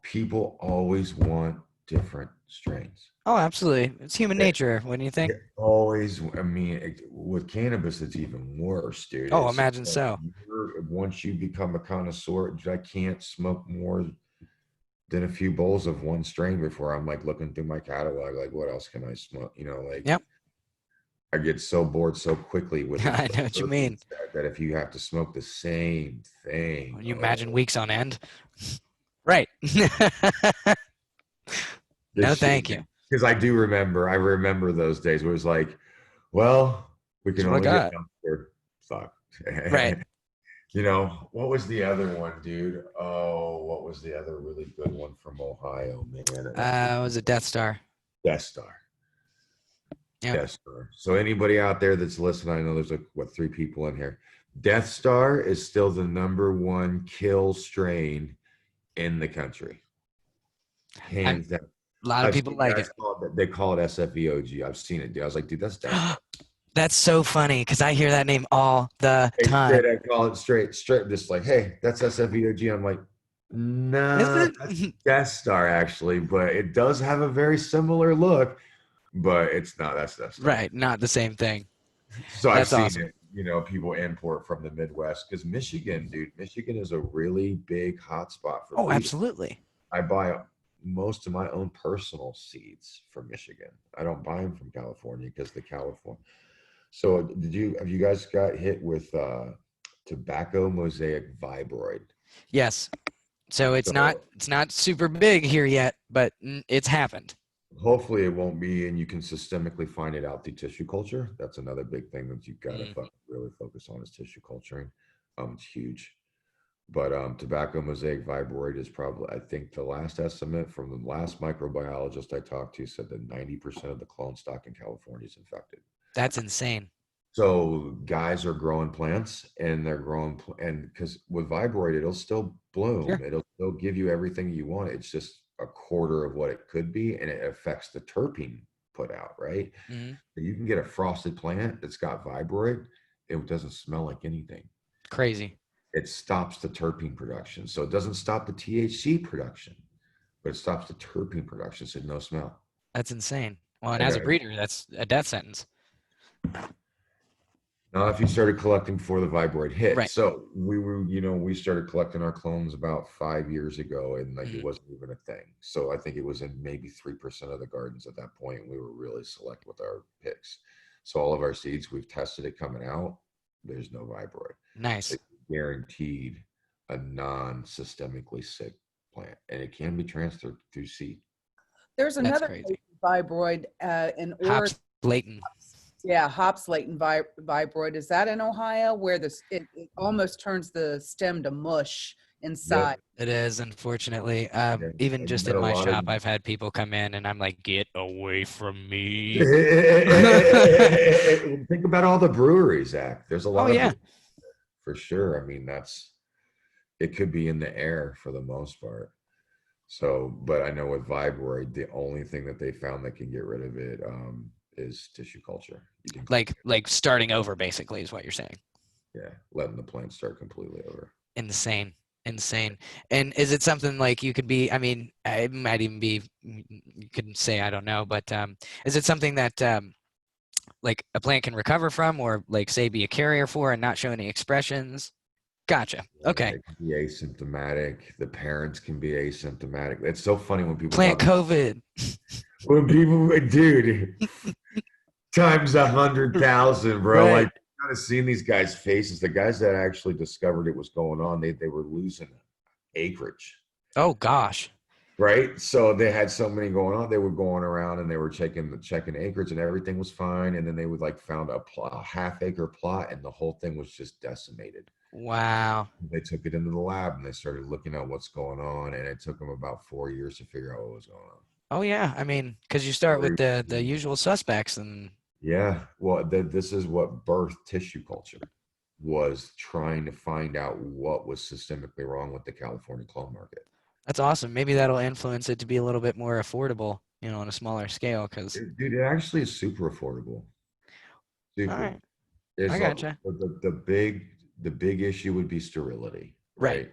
people always want different strains. Oh, absolutely. It's human nature, wouldn't you think? Always. I mean, with cannabis, it's even worse, dude. Oh, imagine so. Once you become a connoisseur, I can't smoke more than a few bowls of one strain before I'm like looking through my catalog, like, what else can I smoke? Yep. I get so bored so quickly with I know what you mean. That if you have to smoke the same thing, you imagine weeks on end. Right. No, thank you. Because I remember those days where it was like, well, we can only get dumpster. Fuck. Right. What was the other one, dude? Oh, what was the other really good one from Ohio, man? Was it Death Star? Death Star. Yep. Death Star. So anybody out there that's listening, I know there's 3 people in here. Death Star is still the #1 kill strain in the country. Hands down. A lot of people like it. They call it SFEOG. I've seen it, dude. I was like, dude, that's Death Star. That's so funny because I hear that name all the time. I call it straight, just like, hey, that's SFEOG. I'm like, no, that's Death Star actually, but it does have a very similar look. But it's not. That's right. Not the same thing. So I've seen it. People import from the Midwest because Michigan is a really big hotspot for. Oh, weed. Absolutely. I buy most of my own personal seeds from Michigan. I don't buy them from California because the California. So have you guys got hit with tobacco mosaic vibroid? Yes. So it's not super big here yet, but it's happened. Hopefully it won't be, and you can systemically find it out through tissue culture. That's another big thing that you've got to really focus on is tissue culturing. It's huge. But tobacco mosaic vibroid is probably, I think the last estimate from the last microbiologist I talked to said that 90% of the clone stock in California is infected. That's insane. So guys are growing plants and they're growing, and because with vibroid, it'll still bloom. Sure. It'll still give you everything you want. It's just a quarter of what it could be, and it affects the terpene put out, right? Mm-hmm. So you can get a frosted plant that's got vibroid. It doesn't smell like anything. Crazy. It stops the terpene production. So it doesn't stop the THC production, but it stops the terpene production. So no smell. That's insane. Well, and as a breeder, that's a death sentence. Now, if you started collecting before the vibroid hit. Right. So we started collecting our clones about 5 years ago, and it wasn't even a thing. So I think it was in maybe 3% of the gardens at that point. We were really select with our picks. So all of our seeds, we've tested it coming out. There's no vibroid. Nice. It's guaranteed a non-systemically sick plant, and it can be transferred through seed. There's another vibroid in Oregon. Blatant. Yeah, hops latent vibroid. Is that in Ohio where it almost turns the stem to mush inside? Yep. It is, unfortunately. Yeah. Even And you just got in a my lot of shop, I've had people come in and I'm like, get away from me. think about all the breweries, Zach. There's a Oh, lot of yeah. breweries for sure. I mean, it could be in the air for the most part. So, but I know with Vibroid, the only thing that they found that can get rid of it is tissue culture. You can, Like starting over, basically, is what you're saying. yeah, letting the plant start completely over. Insane. Insane. And is it something like you could be, I mean, it might even be, you could say, I don't know, but is it something that like a plant can recover from or like say be a carrier for and not show any expressions? Gotcha. Okay. It can be asymptomatic. The parents can be asymptomatic. It's so funny when people Plant talk about COVID. dude, times 100,000, bro. Right. Like, kind of seeing these guys' faces. The guys that actually discovered it was going on, they were losing acreage, Oh, gosh. right? So they had so many going on. They were going around and they were checking acreage, and everything was fine. And then they would like found a half-acre plot, and the whole thing was just decimated. Wow. They took it into the lab and they started looking at what's going on, and it took them about 4 years to figure out what was going on. Oh, yeah. I mean, because you start with 4 the usual suspects and Yeah, well, this is what birthed tissue culture, was trying to find out what was systemically wrong with the California clone market. that's awesome. Maybe that'll influence it to be a little bit more affordable, on a smaller scale. Because, Dude, it actually is super affordable. all Super. right, I It's gotcha. the big issue would be sterility, Right, right?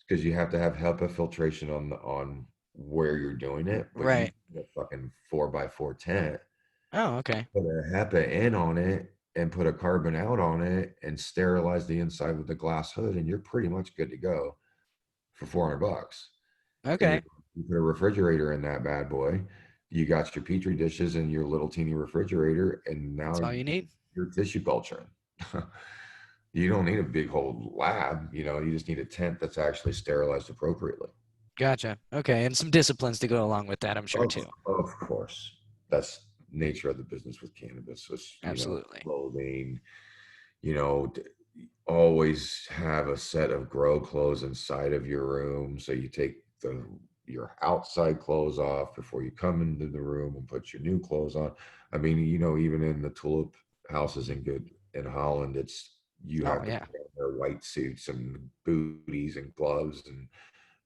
Because you have to have HEPA filtration on where you're doing it, but you right. put a fucking 4x4 tent, Oh, okay. put a HEPA in on it, and put a carbon out on it, and sterilize the inside with a glass hood, and you're pretty much good to go for $400. And Okay. you put a refrigerator in that bad boy. You got your petri dishes and your little teeny refrigerator, and That's now all you need. you're tissue culturing. You don't need a big whole lab, you just need a tent that's actually sterilized appropriately. Gotcha. Okay. And some disciplines to go along with that, I'm sure, too. Of course. That's nature of the business with cannabis. It's, Absolutely. clothing, you know, always have a set of grow clothes inside of your room. So you take your outside clothes off before you come into the room and put your new clothes on. I mean, even in the tulip houses in Holland, you Oh, have to yeah. wear white suits and booties and gloves and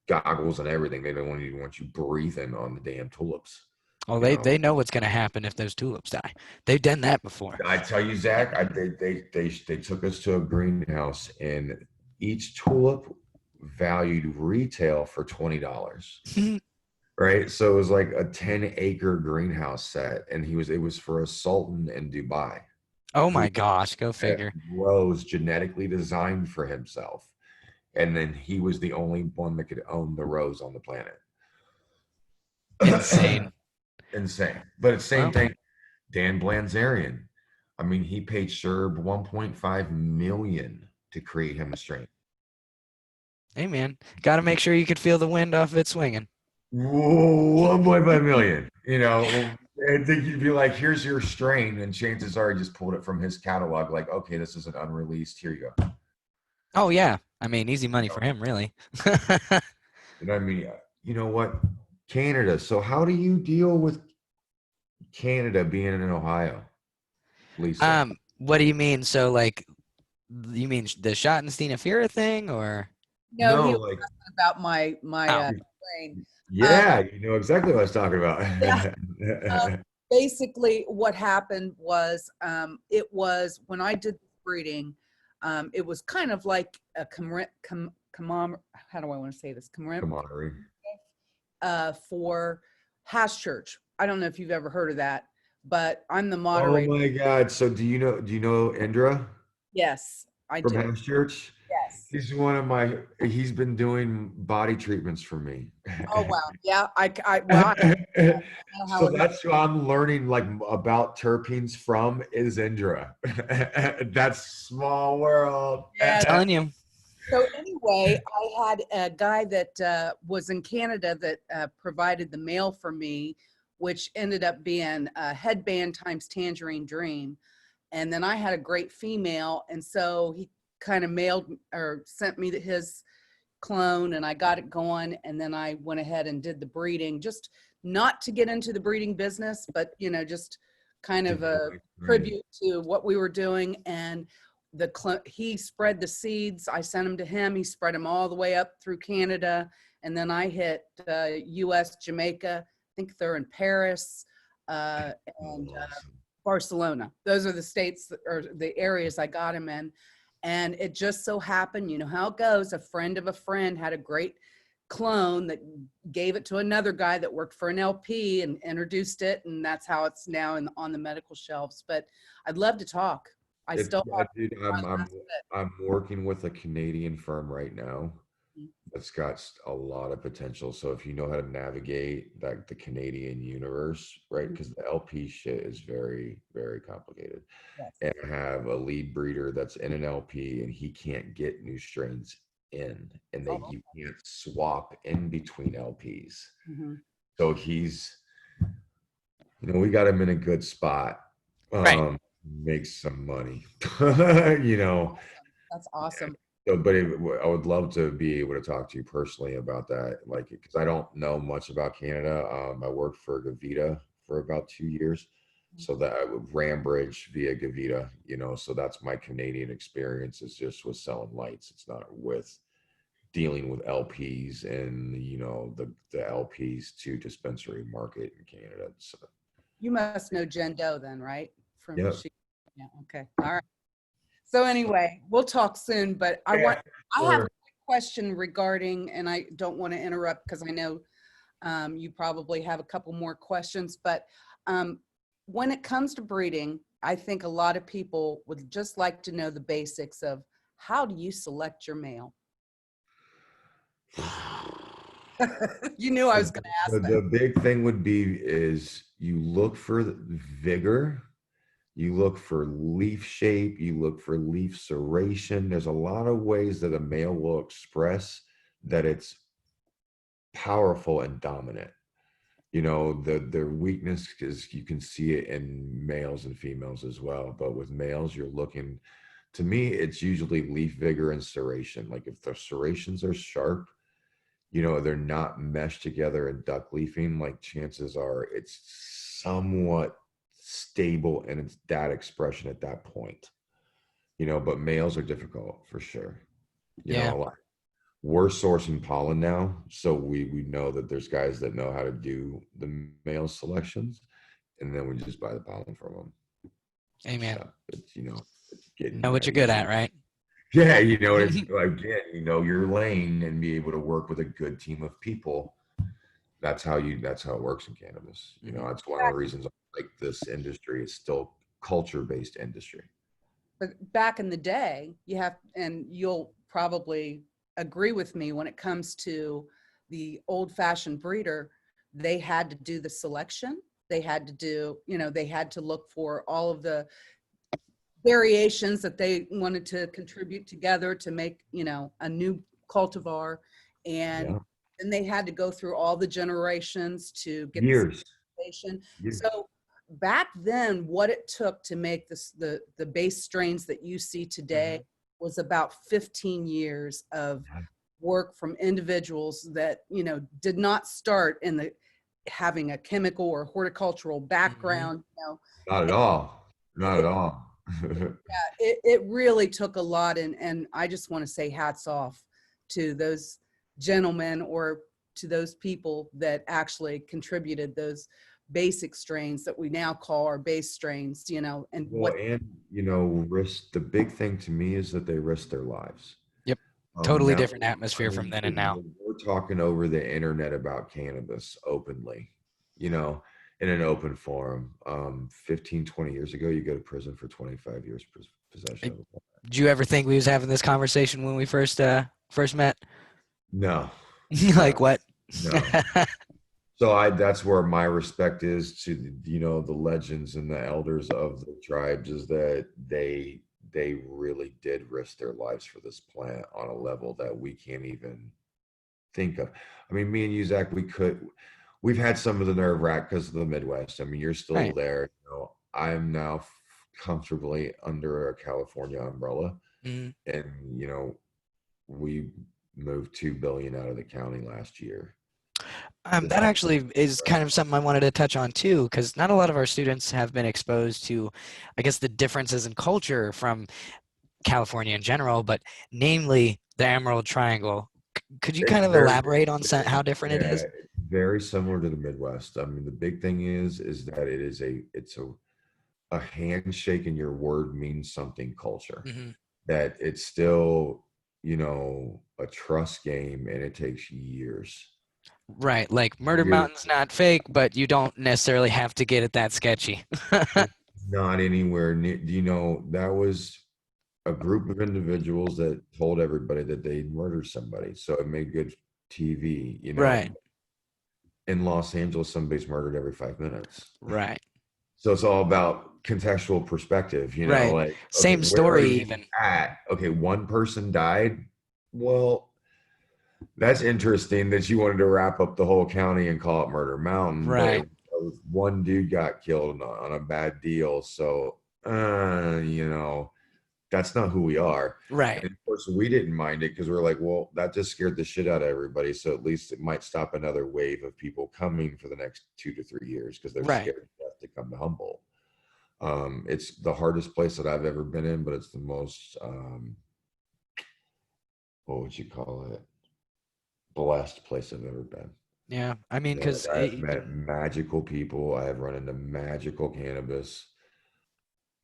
goggles and everything. They don't even want you breathing on the damn tulips. Oh, You know, they know what's going to happen if those tulips die. They've done that before. I tell you, Zach, they took us to a greenhouse, and each tulip valued retail for $20. Right. So it was like a 10-acre greenhouse set, and it was for a sultan in Dubai Oh, who my gosh. Go figure. grows genetically designed for himself. And then he was the only one that could own the rose on the planet. Insane. Insane. But it's same Well, thing. Dan Blanzarian. I mean, he paid Sherb 1.5 million to create him a strain. hey, man. Got to make sure you could feel the wind off of it swinging. Whoa, 1.5 million. I think you'd be like, here's your strain. And chances are he just pulled it from his catalog, like, okay, this is an unreleased. Here you go. Oh, yeah. I mean, easy money for him, really. I mean, you know what? Canada. So how do you deal with Canada being in Ohio, Lisa? What do you mean? So, like, you mean the Schottenstein-Afira thing, or? No, No, he was like, asking about my Oh, brain. yeah, you know exactly what I was talking about. Yeah. Basically, what happened was it was when I did the breeding, it was kind of like a how do I want to say this? Camaraderie. For Hash Church. I don't know if you've ever heard of that, but I'm the Oh moderator. my God. So do you know Indra Yes, I from do. House Church? Yes. He's been doing body treatments for me. Oh wow. Yeah. Well, I know how So it. that's who I'm learning like about terpenes from is Indra. That's small world. Yeah. telling you. So anyway, I had a guy that was in Canada that provided the mail for me, which ended up being a headband times tangerine dream. And then I had a great female. And so he kind of mailed or sent me his clone, and I got it going. And then I went ahead and did the breeding, just not to get into the breeding business, but, you know, just kind of a tribute to what we were doing. And he spread the seeds. I sent them to him. He spread them all the way up through Canada. And then I hit US, Jamaica. I think they're in Paris and Barcelona. Those are the states or the areas I got him in. And it just so happened, you know how it goes, a friend of a friend had a great clone that gave it to another guy that worked for an LP and introduced it. And that's how it's now on the medical shelves. But I'd love to talk. I'm working with a Canadian firm right now that's got a lot of potential. So if you know how to navigate like the Canadian universe, right? Because the LP shit is very, very complicated. Yes. And I have a lead breeder that's in an LP and he can't get new strains in, and you can't swap in between LPs. So he's, you know, we got him in a good spot. Right. Makes some money. You know, that's awesome. So, but I would love to be able to talk to you personally about that, like, because I don't know much about Canada. I worked for Gavita for about 2 years, so that I would Rambridge via Gavita, you know, so that's my Canadian experience. Is just with selling lights. It's not with dealing with LPs and, you know, the LPs to dispensary market in Canada. So you must know Jen Doe then, right? Yeah. Yeah. Okay. All right. So anyway, we'll talk soon, but I have a question regarding, and I don't want to interrupt because I know you probably have a couple more questions, but when it comes to breeding, I think a lot of people would just like to know the basics of how do you select your male? You knew I was going to ask that. The big thing would be is you look for vigor. You look for leaf shape, you look for leaf serration. There's a lot of ways that a male will express that it's powerful and dominant. You know, their weakness is you can see it in males and females as well. But with males, you're looking, to me, it's usually leaf vigor and serration. Like if the serrations are sharp, you know, they're not meshed together and duck leafing, like chances are it's somewhat stable in its that expression at that point, you know. But males are difficult for sure. You know, we're sourcing pollen now, so we know that there's guys that know how to do the male selections, and then we just buy the pollen from them. Amen. So it's, you know, it's getting know what you're good at, right? Yeah, you know, it's again, you know your lane and be able to work with a good team of people. That's how it works in cannabis. You know, that's one of the reasons I like this industry. It's still culture-based industry. But back in the day, and you'll probably agree with me when it comes to the old-fashioned breeder, they had to do the selection. They had to do, you know, they had to look for all of the variations that they wanted to contribute together to make, you know, a new cultivar. And then they had to go through all the generations to get years. So back then, what it took to make the base strains that you see today was about 15 years of work from individuals that, you know, did not start in having a chemical or horticultural background. You know, not at all. Yeah, it really took a lot, and I just want to say hats off to those gentlemen or to those people that actually contributed those basic strains that we now call our base strains, you know. And you know, the big thing to me is that they risk their lives. Yep. Totally different atmosphere from then and now. We're talking over the internet about cannabis openly, you know, in an open forum. 15, 20 years ago, you go to prison for 25 years possession. Did you ever think we was having this conversation when we first met? No. Like what? No. So that's where my respect is to, you know, the legends and the elders of the tribes, is that they really did risk their lives for this plant on a level that we can't even think of. I mean, me and you, Zach, we've had some of the nerve wrack because of the Midwest. I mean, you're still there. You know, I'm now comfortably under a California umbrella. Mhm. And, you know, we moved 2 billion out of the county last year. to That help. actually is kind of something I wanted to touch on too, because not a lot of our students have been exposed to, I guess, the differences in culture from California in general, but namely the Emerald Triangle. Could you It's kind of very, elaborate on it's, how different it yeah, is? it's very similar to the Midwest. I mean, the big thing is that it's a handshake and your word means something culture. Hmm. That it's still, you know, a trust game, and it takes years. Right, like Murder Years. Mountain's not fake, but you don't necessarily have to get it that sketchy. It's not anywhere near. You know, that was a group of individuals that told everybody that they murdered somebody, so it made good TV. You know, Right, in Los Angeles, somebody's murdered every 5 minutes. right, So it's all about contextual perspective, you know, right. like, okay, Same where are story you even. at? Okay, one person died. Well, that's interesting that you wanted to wrap up the whole county and call it Murder Mountain, but Right, it was one dude got killed on a bad deal. So, you know, that's not who we are. right, And of course, we didn't mind it because we're like, well, that just scared the shit out of everybody. So at least it might stop another wave of people coming for the next 2 to 3 years because they're right. scared to death to come to Humboldt. It's the hardest place that I've ever been in, but it's the most, what would you call it? Blessed place I've ever been. Yeah, I mean, You know, because like I've met even magical people. I have run into magical cannabis.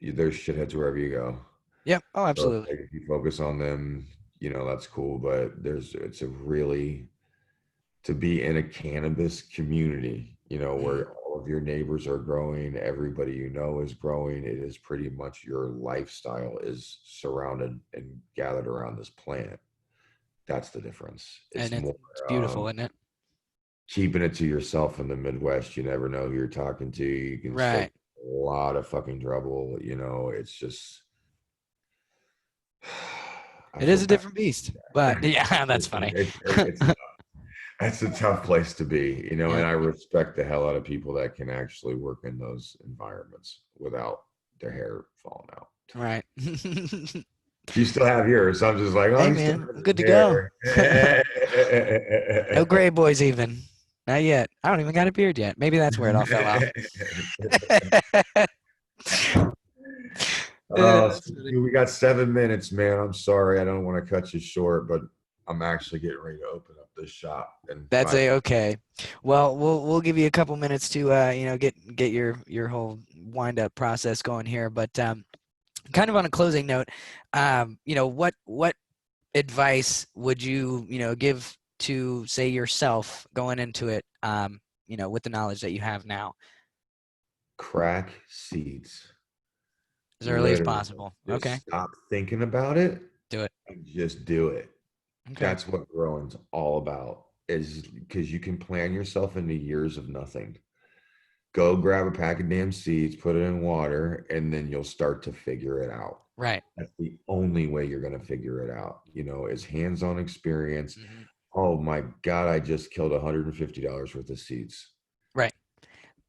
There's shitheads wherever you go. yeah, oh, So it's absolutely. like if you focus on them, you know, that's cool. But it's a really, to be in a cannabis community, you know, Mhm. where all of your neighbors are growing, everybody you know is growing. It is pretty much your lifestyle is surrounded and gathered around this plant. That's the difference. And It's more it's beautiful, isn't it? keeping it to yourself in the Midwest. You never know who you're talking to. You can still Right. get a lot of fucking trouble. You know, it's just, I It feel is a bad. different beast, but yeah, that's funny. It's that's a tough place to be, you know, Yeah, and I respect the hell out of people that can actually work in those environments without their hair falling out. right. You still have yours. So I'm just like, oh, Hey, he still man, has I'm his good to go. hair. No gray boys even. Not yet. I don't even got a beard yet. Maybe that's where it all fell off. So, That's funny. dude, we got 7 minutes, man. I'm sorry. I don't want to cut you short, but I'm actually getting ready to open up this shop in That's 5 a minutes. okay. Well, we'll give you a couple minutes to get your whole wind up process going here. But kind of on a closing note, what advice would you give to, say, yourself going into it, with the knowledge that you have now, Crack seeds. as early as Literally. possible? Just Okay, stop thinking about it do it. and just do it. Okay, That's what growing's all about, is because you can plan yourself into years of nothing. Go grab a pack of damn seeds, put it in water, and then you'll start to figure it out. right. That's the only way you're going to figure it out, you know, is hands-on experience. Hmm. Oh my God, I just killed $150 worth of seeds. Right.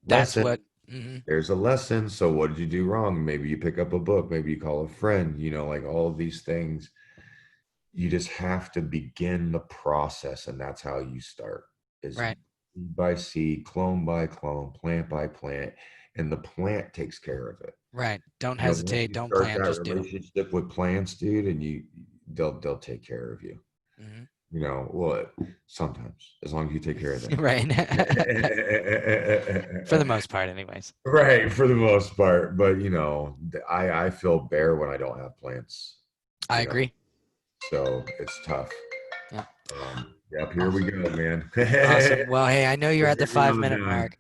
That's Lesson. what. Hmm. There's a lesson. So what did you do wrong? Maybe you pick up a book, maybe you call a friend, you know, like all of these things. You just have to begin the process, and that's how you start, is Right. seed by seed, clone by clone, plant by plant, and the plant takes care of it. Right. Don't You know, once hesitate. you Don't start plan. that Just do. relationship with plants, dude, and they'll take care of you. Hmm. You know, well, sometimes, as long as you take care of them. Right. For the most part, anyways. Right, for the most part. But you know, I feel bare when I don't have plants. I You know, agree. so it's tough. Yeah. Yep, here we go, man. Awesome. Well, hey, I know you're We'll at the get you another 5 minute time. mark.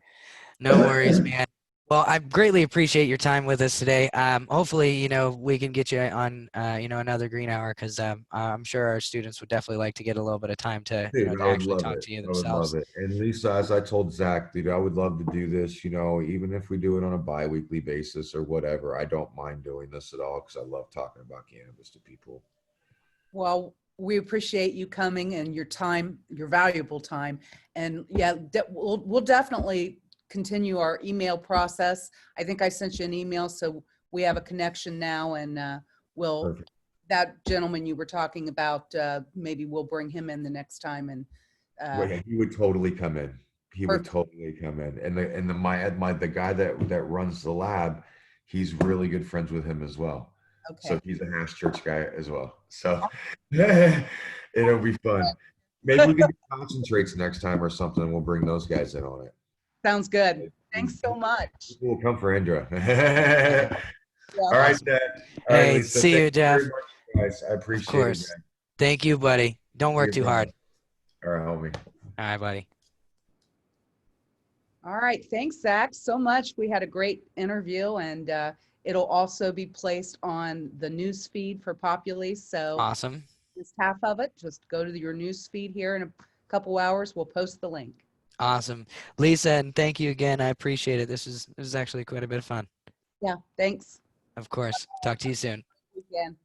No worries, man. Well, I greatly appreciate your time with us today. Hopefully, we can get you on, another green hour, because I'm sure our students would definitely like to get a little bit of time to, Dude, to I would actually love talk it. to you I would love themselves. it. And Lisa, as I told Zach, dude, I would love to do this, you know, even if we do it on a bi-weekly basis or whatever. I don't mind doing this at all because I love talking about cannabis to people. Well, we appreciate you coming and your time, your valuable time. And yeah, we'll definitely continue our email process. I think I sent you an email, so we have a connection now, and we'll. Perfect. That gentleman you were talking about, maybe we'll bring him in the next time, and Well, yeah, he would totally come in. He would perfect. totally come in. And the guy that runs the lab, he's really good friends with him as well. So Okay. he's a Hash Church guy as well. So it'll be fun. Maybe we can do concentrates next time or something. We'll bring those guys in on it. Sounds good. Thanks so much. People will come for Indra. All Yeah. right, Awesome. Dad. All right, Hey, Lisa. see Thank you, you Jeff. very much, guys. I Of appreciate it, course. man. Thank you, buddy. Don't work You're too brother. hard. All right, homie. All right, buddy. All right. Thanks, Zach, so much. We had a great interview, and it'll also be placed on the news feed for Populi. So Awesome. just half of it. Just go to your news feed here in a couple hours. We'll post the link. Awesome. Lisa, and thank you again. I appreciate it. This was actually quite a bit of fun. Yeah. Thanks. Of course. Talk to you soon. Again.